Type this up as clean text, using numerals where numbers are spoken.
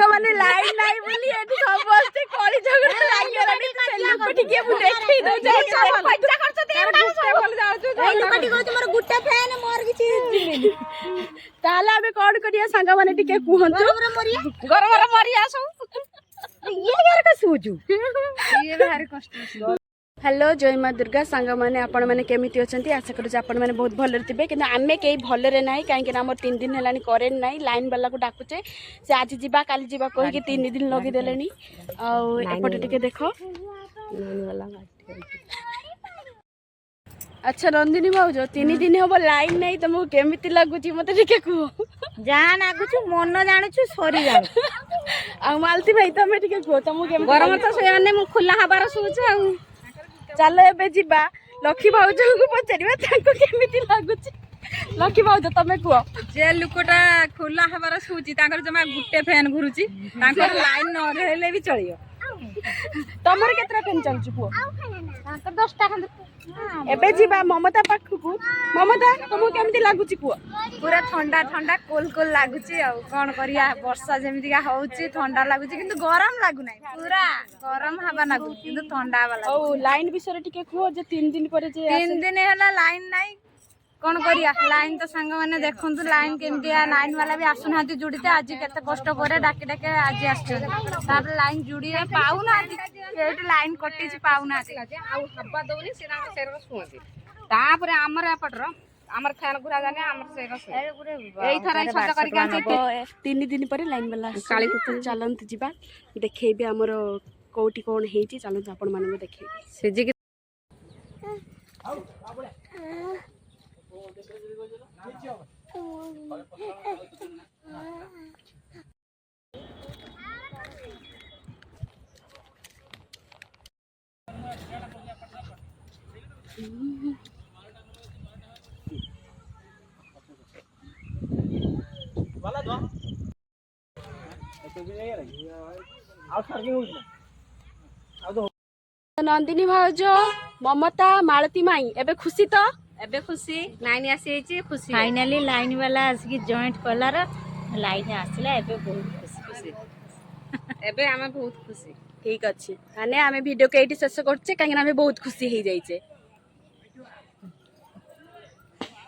सांग माने लाइन नाही बोली एठी समस्ते कोली झगड़ा लागिलानी सेल्फी टिके मु देखै दउ पैसा खर्च दे गुटे बोल जाउ ए लोकटी कहत मोर गुटे फैन मोर किछि जिमिनी ताला हमें कोन करिया सांग माने टिके कुहंतु गरम मरिया सब ये यार का सोजू ये भारी कष्ट। हेलो जय माँ दुर्गा सांग मैंने आपण मैंने केमिति अछंती आशा करूँ आपण मैंने बहुत भल थे कि आमे कई भलरे ना कहीं आम 3 दिन है करेन्ट ना लाइन वाला को डाकुचे से आज जीवा काली जीवा कही 3 दिन लगिदेले आउटे टे देख अच्छा नंदिनी भाउज 3 दिन हम लाइन नहीं तुमको केमिति लगुच मत कह जहाँ नागुच मन जानुछु सरी जान आ मालती भाई तुम कह तुमको गरम तो से खुला हबार सोच चल एबे जीवा लक्ष्मी भाउज को पचारिबा ताको केमिति लागुच लक्ष्मी भाउज तमे कह जे लुकटा खुला हबार सोची ताकर जमा गुटे फैन घुरुची ताकर लाइन न रहले भी चलियो तमर केतरा फैन चलछु को ताकर 10टा खंड एबे जीवा ममता पाखु ममता तुमको केमिति लागुची को पूरा ठंडा ठंडा कोल कोल लागुची आ कोन करिया वर्षा जेमिति का होउची ठंडा लागुची किंतु गरम लागु नै पूरा गरम हवा लागु किंतु ठंडा वाला ओ लाइन विषय टिके कहो जे 3 दिन पर जे 3 दिन हैला लाइन नाही कौन करिया लाइन तो सांग मैंने देखु लाइन केमती लाइन वाला भी आसुना जुड़ते आज केते कष्ट करे डाके डाके आज आस लाइन जुड़ी पाऊना लाइन कटी पाऊना हवा दौनी तापर आमर एपटर आमर फैन घुरा जाने आमर 3 दिन पर लाइन वाला काली चलत जीवा देखेबे हमर कोटी कोन हेची चलत आपण माने देखेबे सेजी नंदिनी भाउज ममता मालती माई एबे खुशी तो एबे खुशी लाइन आसी खुशी फाइनली लाइन वाला आसिक जॉइंट कलार लाइन आसला एबे बहुत खुशी खुशी एबे आमे बहुत खुशी ठीक अच्छे माने आमे वीडियो के एटी शेष करछे काहे ना आमे बहुत खुशी हे जाइछे।